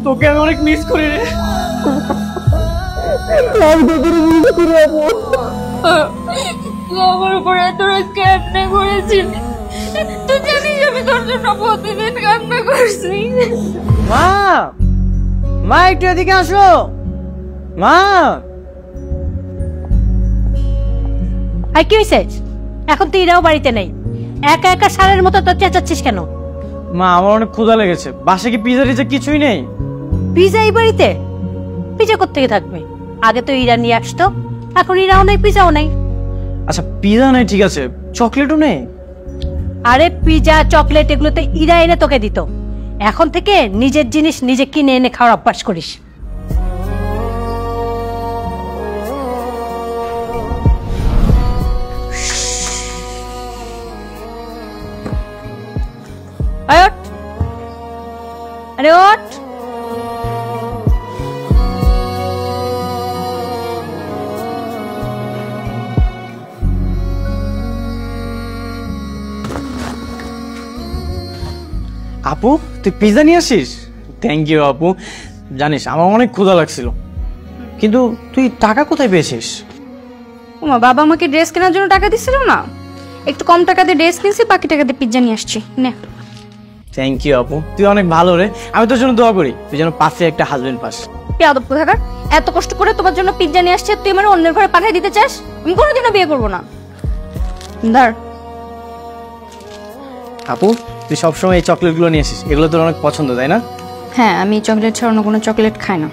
তোকে আমি অনেক মিস করি রে। আমার উপর এত রাত কান্না করেছিস, তুই জানিস আমি তোর জন্য প্রতিদিন কান্না করছি। মা, মা একটু এদিকে আসো। মা, আর কি হয়েছে? এখন তো ইরাও বাড়িতে নেই, একা একা সারের মতো তো চেঁচাচ্ছিস কেন? মা আমার অনেক ক্ষুধা লেগেছে, বাসে কি পিজা টিজা কিছুই নেই? পিজা এই বাড়িতে? পিজা কোত্থেকে থাকবে? আগে তো ইরা নিয়ে আসতো, এখন ইরাও নেই, পিজাও নেই। আচ্ছা পিজা নেই ঠিক আছে, চকলেটও নেই? আরে পিজা চকলেট এগুলো তো ইরা এনে তোকে দিত, এখন থেকে নিজের জিনিস নিজে কিনে এনে খাওয়ার অভ্যাস করিস। আরে ওঠ, আপু তুই পিজা নিয়ে আসিস? থ্যাংক ইউ আপু। জানিস আমার অনেক ক্ষুধা লাগছিল, কিন্তু তুই টাকা কোথায় পেয়েছিস? ওমা, বাবা আমাকে ড্রেস কেনার জন্য টাকা দিচ্ছিল না, একটু কম টাকা দিয়ে ড্রেস কিনছি, বাকি টাকা দিয়ে পিজ্জা নিয়ে আসছি। নে। থ্যাংক ইউ আপু, তুই অনেক ভালো রে। আমি তোর জন্য দোয়া করি তুই যেন পাশে একটা হাজবেন্ড পাস। বেয়াদব কোথাকার, এত কষ্ট করে তোমার জন্য পিজ্জা নিয়ে আসছে, তুই আমার অন্যের ঘরে পাঠিয়ে দিতে চাস? আমি কোনোদিনও বিয়ে করবো না। ধর। আপু তুই সবসময় এই চকলেটগুলো নিয়ে আসিস, এগুলো তোর অনেক পছন্দ তাই না? হ্যাঁ, আমি চকলেট ছাড়া অন্য কোনো চকলেট খাই না।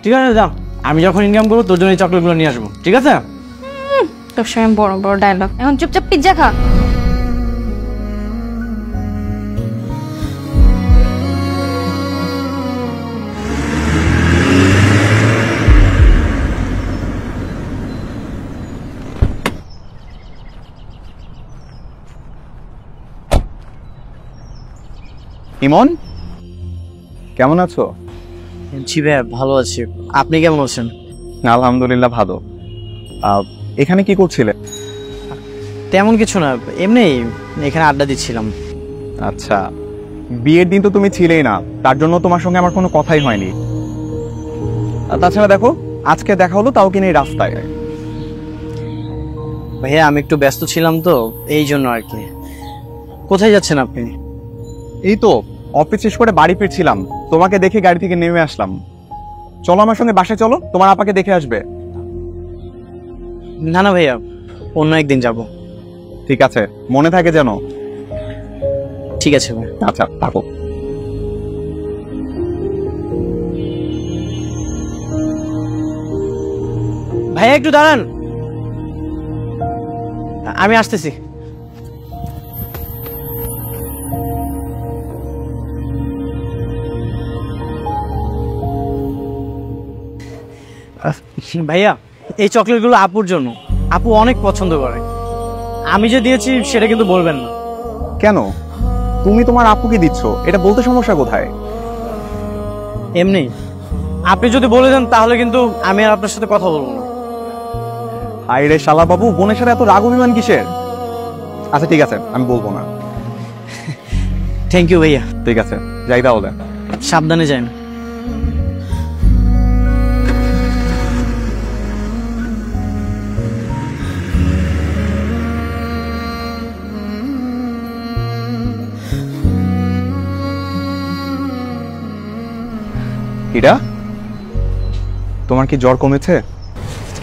ঠিক আছে যা, আমি যখন ইনকাম করবো তোর জন্য এই চকলেটগুলো নিয়ে আসবো, ঠিক আছে? তোর সঙ্গে বড় বড় ডায়লগ, এখন চুপচাপ পিজ্জা খা। ইমন, কেমন আছো? জি ভাইয়া ভালো আছি, আপনি কেমন আছেন? আলহামদুলিল্লাহ ভালো। এখানে কি করছিলে? তেমন কিছু না, এমনি এখানে আড্ডা দিচ্ছিলাম। আচ্ছা, বিয়ের দিন তো তুমি ছিলেই না, তার জন্য তোমার সঙ্গে আমার কোনো কথাই হয়নি। তাছাড়া দেখো আজকে দেখা হলো, তাও কিনা এই রাস্তায়। ভাইয়া আমি একটু ব্যস্ত ছিলাম তো এই জন্য আর কি। কোথায় যাচ্ছেন আপনি? এই তো অফিস শেষ করে বাড়ি ফিরছিলাম, তোমাকে দেখে গাড়ি থেকে নেমে আসলাম। চলো আমার সঙ্গে বাসায় চলো, তোমার আপাকে দেখে আসবে। না না ভাইয়া, অন্য একদিন যাব। ঠিক আছে, মনে থাকে যেন। ঠিক আছে ভাই। আচ্ছা থাকো। ভাইয়া একটু দাঁড়ান, আমি আসতেছি। ভাইয়া এই চকলেটগুলো আপুর জন্য, আপু অনেক পছন্দ করে। আমি যে দিয়েছি সেটা কিন্তু বলবেন না। কেন? তুমি তোমার আপুকে দিচ্ছ, এটা বলতে সমস্যা কোথায়? এমনি আপনি যদি বলে দেন তাহলে কিন্তু আমি আর আপনার সাথে কথা বলবো না। হাই রে শালা বাবু, বোনের সাথে এত রাগ অভিমান কিসের? আচ্ছা ঠিক আছে, আমি বলবো না। থ্যাংক ইউ ভাইয়া। ঠিক আছে, যাই তাহলে। সাবধানে যান। হীরা, তোমার কি জ্বর কমেছে?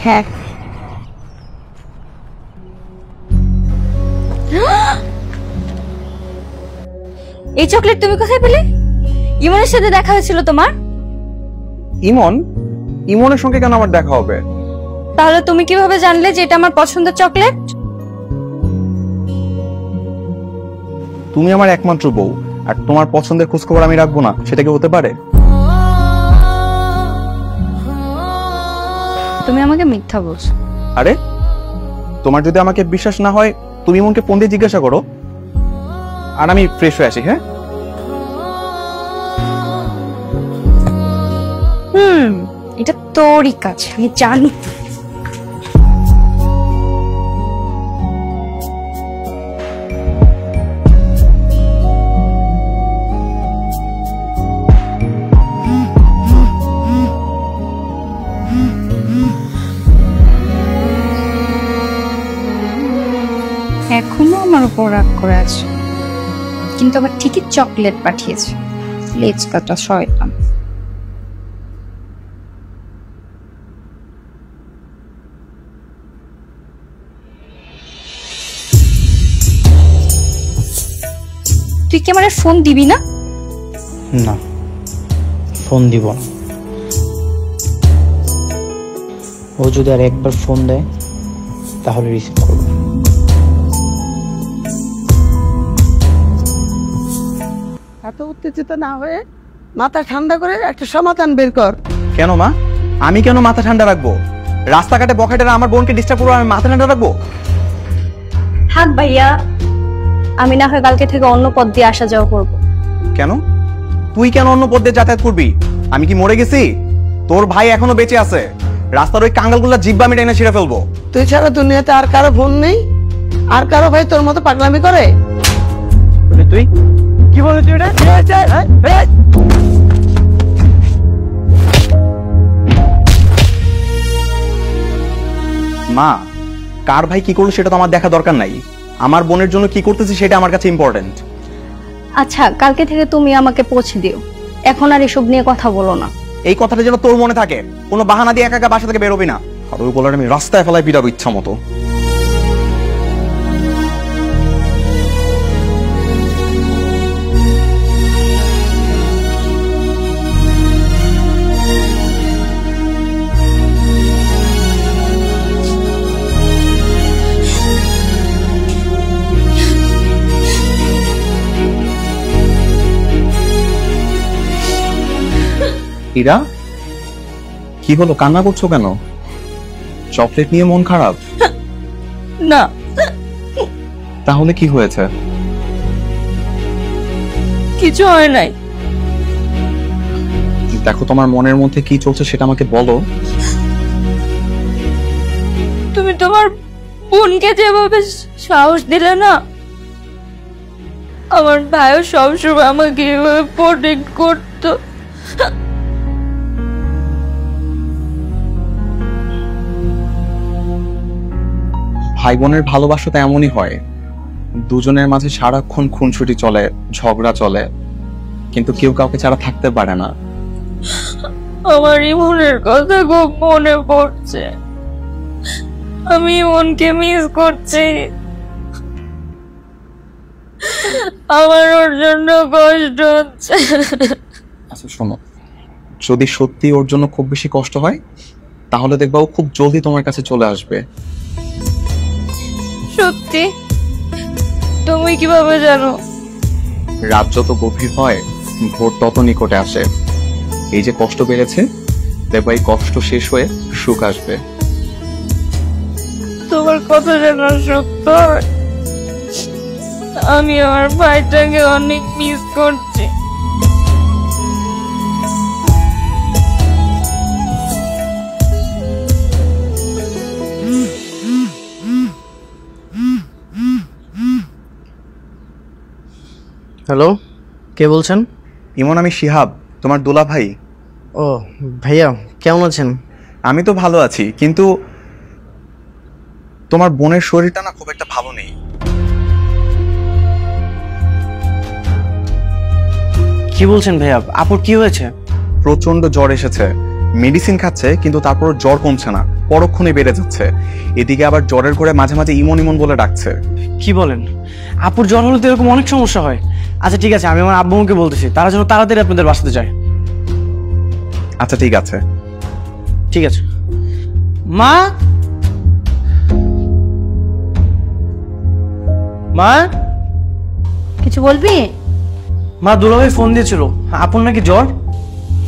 হ্যাঁ। এই চকলেট তুমি কোথায় পেলে? ইমনের সাথে দেখা হয়েছিল তোমার? ইমন? ইমনের সঙ্গে কেন আমার দেখা হবে? তাহলে তুমি কিভাবে জানলে যে এটা আমার পছন্দের চকলেট? তুমি আমার একমাত্র বউ, আর তোমার পছন্দের খোঁজ খবর আমি রাখবো না, সেটা কি হতে পারে? তুমি আমাকে মিথ্যা বলছো। আরে তোমার যদি আমাকে বিশ্বাস না হয় তুমি ইমনকে ফোন দিয়ে জিজ্ঞাসা করো। আর আমি ফ্রেশ হয়ে আসি। হ্যাঁ এটা তোরই কাজ, আমি জানি। উপর রাগ করে আছে, কিন্তু আবার ঠিকই চকলেট পাঠিয়েছে। লেজ কাটা শয়তান। তুই কি আমার ফোন দিবি না? না, ফোন দিব না। ও যদি আর একবার ফোন দেয় তাহলে রিসিভ করব। এত উত্তেজিত না হয়ে মাথা ঠান্ডা করে একটা সমাধান বের কর। কেন মা? আমি কেন মাথা ঠান্ডা রাখবো? রাস্তাঘাটে বখাটেরা আমার বোনকে ডিস্টার্ব করবো, আমি মাথা ঠান্ডা রাখবো? থাক ভাইয়া, আমি না হয় কালকে থেকে অন্য পথ দিয়ে আসা যাওয়া করবো। কেন? তুই কেন অন্য পথ দিয়ে যাতায়াত করবি? আমি কি মরে গেছি? তোর ভাই এখনো বেঁচে আছে। রাস্তার ওই কাঙ্গালগুলা জিব্বা আমি টেনে ছিঁড়ে ফেলবো। তুই ছাড়া দুনিয়াতে আর কারো ফোন নেই? আর কারো ভাই তোর মতো পাগলামি করে? তুই কি বলে তুই এটা? মা, কার ভাই কি করলো সেটা তো আমার দেখা দরকার নাই। আমার বোনের জন্য কি করতেছি সেটা আমার কাছে ইম্পর্টেন্ট। আচ্ছা, কালকে থেকে তুমি আমাকে পৌঁছে দিও, এখন আর এসব নিয়ে কথা বলো না। এই কথাটা যেন তোর মনে থাকে। কোনো বাহানা দিয়ে একা একা বাসা থেকে বেরোবি না। আর ওই বলার আমি রাস্তায় ফেলাই পিটাবো ইচ্ছা মতো। ইরা, কি হলো? কান্না করছো কেন? চকলেট নিয়ে মন খারাপ? না, তাহলে কি হয়েছে? কিছু হয় নাই। দেখো, তোমার মনের মধ্যে কি চলছে সেটা আমাকে বলো। তুমি তোমার বোনকে যেভাবে সাহস দিলে না, আমার ভাইও সবসময় আমাকে এভাবে প্রোটেক্ট করতো। ভাই বোনের ভালোবাসা তো এমনই হয়, দুজনের মাঝে সারাক্ষণ খুনসুটি চলে, ঝগড়া চলে, কিন্তু কেউ কাউকে ছাড়া থাকতে পারে না। আমার ইমনের কথা খুব মনে পড়ছে। আমি ইমনকে মিস করছি। আমার ওর জন্য কষ্ট হচ্ছে। আচ্ছা শোনো, যদি সত্যি ওর জন্য খুব বেশি কষ্ট হয় তাহলে দেখবা ও খুব জলদি তোমার কাছে চলে আসবে। সত্যি? তুমি কিভাবে জানো? রাত যত গভীর হয় ভোর তত নিকটে আসে। এই যে কষ্ট বেড়েছে, দেখবা এই কষ্ট শেষ হয়ে সুখ আসবে। তোমার কথা যেন সত্য হয়। আমি আমার ভাইটাকে অনেক মিস করছি। হ্যালো, কে বলছেন? ইমন, আমি শিহাব, তোমার দুলা ভাই। ও ভাইয়া, কেমন আছেন? আমি তো ভালো আছি, কিন্তু তোমার বোনের শরীরটা না খুব একটা ভালো নেই। কি বলছেন ভাইয়া? আপুর কি হয়েছে? প্রচন্ড জ্বর এসেছে, মেডিসিন খাচ্ছে কিন্তু তারপর জ্বর কমছে না, পরক্ষণে বেড়ে যাচ্ছে। এদিকে আবার জ্বরের করে মাঝে মাঝে ইমন ইমন বলে ডাকছে। কি বলেন? আপুর জ্বর হলে তো এরকম অনেক সমস্যা হয়। আচ্ছা ঠিক আছে, আমি আমার আব্বুকে বলতেছি তারা যেন তাড়াতাড়ি আপনাদের বাসাতে যায়। আচ্ছা ঠিক আছে। ঠিক আছে। মা, মা, কিছু বলবি? মা দুলাভাই ফোন দিয়েছিল, আপুর নাকি জ্বর।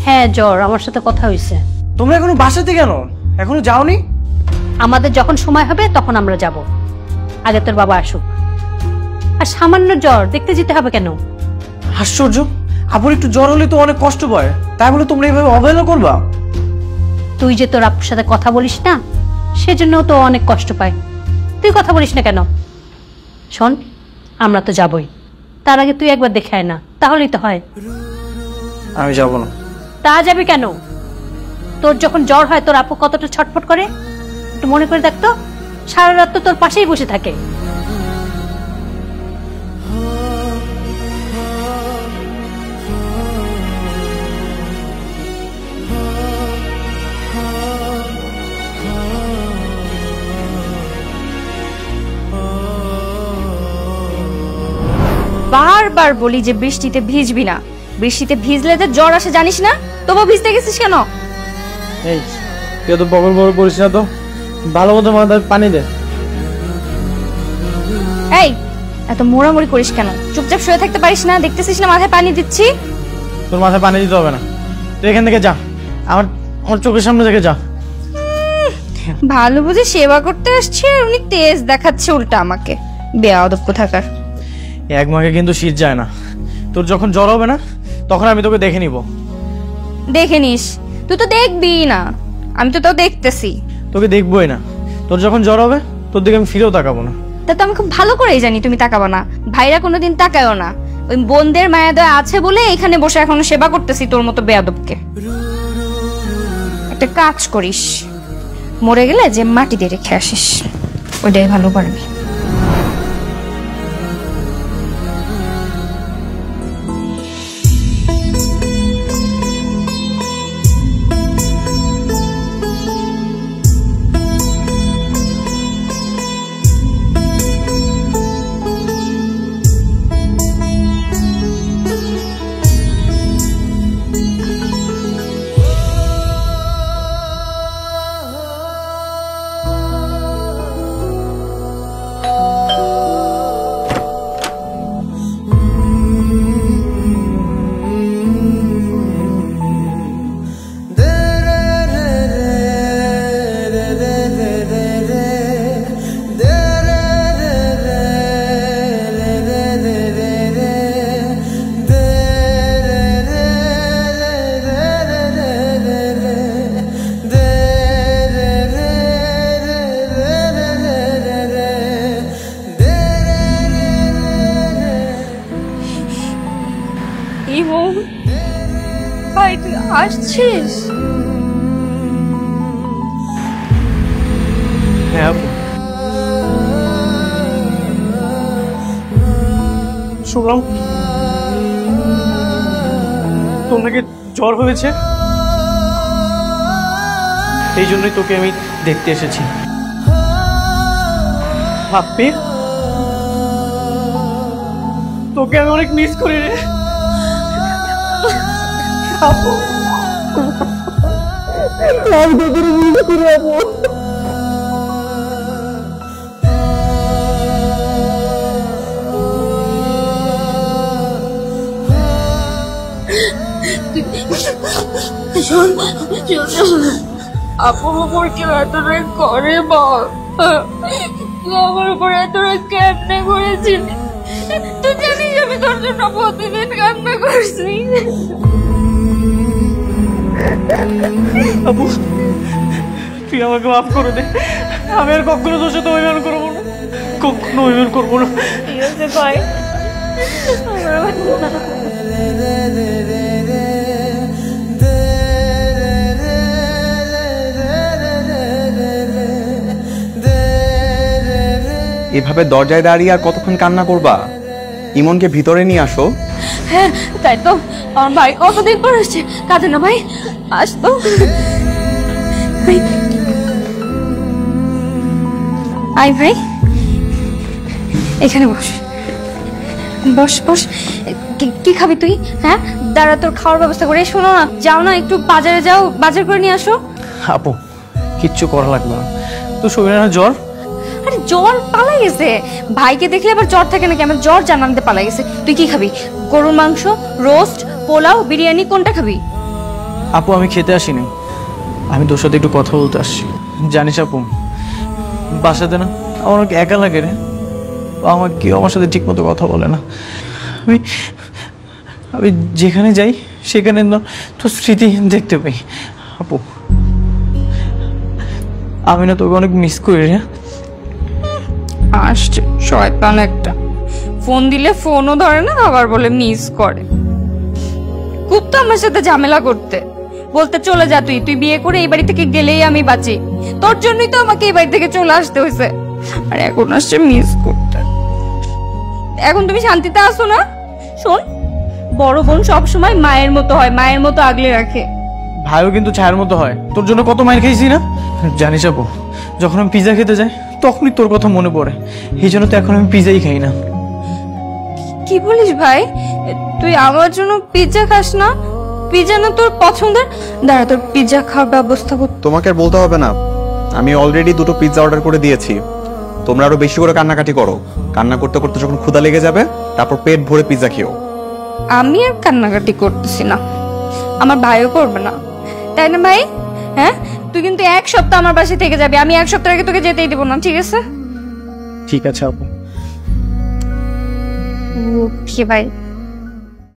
হ্যাঁ জ্বর, আমার সাথে কথা হয়েছে। তোমরা এখনো বাসাতে কেন? এখনো যাওনি? আমাদের যখন সময় হবে তখন আমরা যাব, আগে তোর বাবা আসুক। আর সামান্য জ্বর দেখতে যেতে হবে কেন? আশ্চর্য, আপুর একটু জ্বর হলে তো অনেক কষ্ট পায়, তাই বলে তোমরা এইভাবে অবহেলা করবা? তুই যে তোর আপুর সাথে কথা বলিস না, সেজন্য তো অনেক কষ্ট পায়। তুই কথা বলিস না কেন? শোন, আমরা তো যাবই, তার আগে তুই একবার দেখে আয় না, তাহলেই তো হয়। আমি যাব না। তা যাবি কেন? তোর যখন জ্বর হয় তোর আপু কতটা ছটফট করে, একটু মনে করে দেখতো। সারা রাত তো তোর পাশেই বসে থাকে। বারবার বলি যে বৃষ্টিতে ভিজবি না, বৃষ্টিতে ভিজলে যে জ্বর আসে জানিস না, তবু ভিজতে গেছিস কেন? এই কেউ তো বগল বগল করিস না তো, ভালো মতো মাথায় পানি দে। এই এত মোড়ামুড়ি করিস কেন? চুপচাপ শুয়ে থাকতে পারিস না? দেখতেছিস না মাথায় পানি দিচ্ছি? তোর মাথায় পানি দিতে হবে না, তুই এখান থেকে যা, আমার আমার চোখের সামনে থেকে যা। ভালো বুঝে সেবা করতে আসছে, উনি তেজ দেখাচ্ছে উল্টা আমাকে, বেয়াদব কোথাকার। এক মাকে কিন্তু শীত যায় না, তোর যখন জ্বর হবে না তখন আমি তোকে দেখে নিব। দেখে নিস, তুই তো দেখবি না, আমি তো তাও দেখতেছি। তোকে দেখবোই না, তোর যখন জ্বর হবে তোর দিকে আমি ফিরেও তাকাবো না। তা তো আমি খুব ভালো করেই জানি তুমি তাকাবো না, ভাইরা কোনোদিন তাকায়ও না। ওই বোনদের মায়া দয়া আছে বলে এখানে বসে এখনো সেবা করতেছি তোর মতো বেয়াদবকে। একটা কাজ করিস, মরে গেলে যে মাটি দিয়ে রেখে আসিস, ওইটাই ভালো পারবি। ভাই তুই আসছিস? হ্যাঁ আপু, শুনলাম তোর নাকি জ্বর হয়েছে, এই জন্যই তোকে আমি দেখতে এসেছি। ভাববি তোকে আমি অনেক মিস করি রে আপু। আপুর উপর কেউ এতটা করে বল, তুই আমার উপর এতটা কেমনে করেছিস? তুই জানিস আমি তোর জন্য প্রতিদিন কান্না করছি। আপু তুই আমাকে মাফ করে দে, আমি আর কখনো তোর সাথে অভিমান করবো না, কখনো অভিমান করবো না। ঠিক আছে ভাই, এভাবে দরজায় দাঁড়িয়ে আর কতক্ষণ কান্না করবা? ইমনকে ভিতরে নিয়ে আসো। হ্যাঁ তাই তো, আমার ভাই কতদিন পর আসছে, কাঁদে না ভাই, আসতো। আই ভাই, এখানে বস বস বস। কি খাবি তুই? হ্যাঁ দাঁড়া, তোর খাওয়ার ব্যবস্থা করে। শোনো না, যাও না একটু বাজারে যাও, বাজার করে নিয়ে আসো। আপু কিচ্ছু করা লাগবে না, তো শরীরে না জ্বর? আরে জ্বর পালাই গেছে, ভাইকে দেখলে আবার জ্বর থাকে নাকি? আমার জ্বর জানাতে পালাই গেছে। তুই কি খাবি? গরুর মাংস, রোস্ট, পোলাও, বিরিয়ানি, কোনটা খাবি? আপু আমি খেতে আসিনি, আমি তোর সাথে একটু কথা বলতে আসছি। জানিস আপু, বাসাতে না আমার অনেক একা লাগে রে, আমার কেউ আমার সাথে ঠিক মতো কথা বলে না। আমি আমি যেখানে যাই সেখানে না তোর স্মৃতি দেখতে পাই। আপু আমি না তোকে অনেক মিস করি রে। আসছে শয়তান একটা, ফোন দিলে ফোনও ধরে না, আবার বলে মিস করে। খুব তো আমার সাথে ঝামেলা করতে, বলতে চলে যা তুই, তুই বিয়ে করে এই বাড়ি থেকে গেলেই আমি বাঁচি, তোর জন্যই তো আমাকে এই বাড়ি থেকে চলে আসতে হয়েছে। আর এখন আসছে মিস করতে। এখন তুমি শান্তিতে আসো না? শোন, বড় বোন সবসময় মায়ের মতো হয়, মায়ের মতো আগলে রাখে। ভাইও কিন্তু ছায়ের মতো হয়, তোর জন্য কত মায়ের খাইছি না জানিস আপু। যখন আমি পিজা খেতে যাই তখনই তোর কথা মনে পড়ে, এই জন্য তো এখন আমি পিজাই খাই না। কি বলিস ভাই? তুই আমার জন্য পিৎজা খাস না? পিৎজা না তোর পছন্দের? দাঁড়া, তোর পিৎজা খাওয়ার ব্যবস্থা কর। তোমাকে আর বলতে হবে না, আমি অলরেডি 2টো পিৎজা অর্ডার করে দিয়েছি। তোমরা আরো বেশি করে কান্নাকাটি করো। কান্না করতে করতে যখন ক্ষুধা লেগে যাবে, তারপর পেট ভরে পিৎজা খেও। আমি আর কান্নাকাটি করতেছি না, আমার ভাইও করবে না, তাই না ভাই? হ্যাঁ, তুই কিন্তু 1 সপ্তাহ আমার বাসায় থেকে যাবি। আমি 1 সপ্তাহ আগে তোকে যেতেই দেবো না, ঠিক আছে? ঠিক আছে আপু। কি ভাই,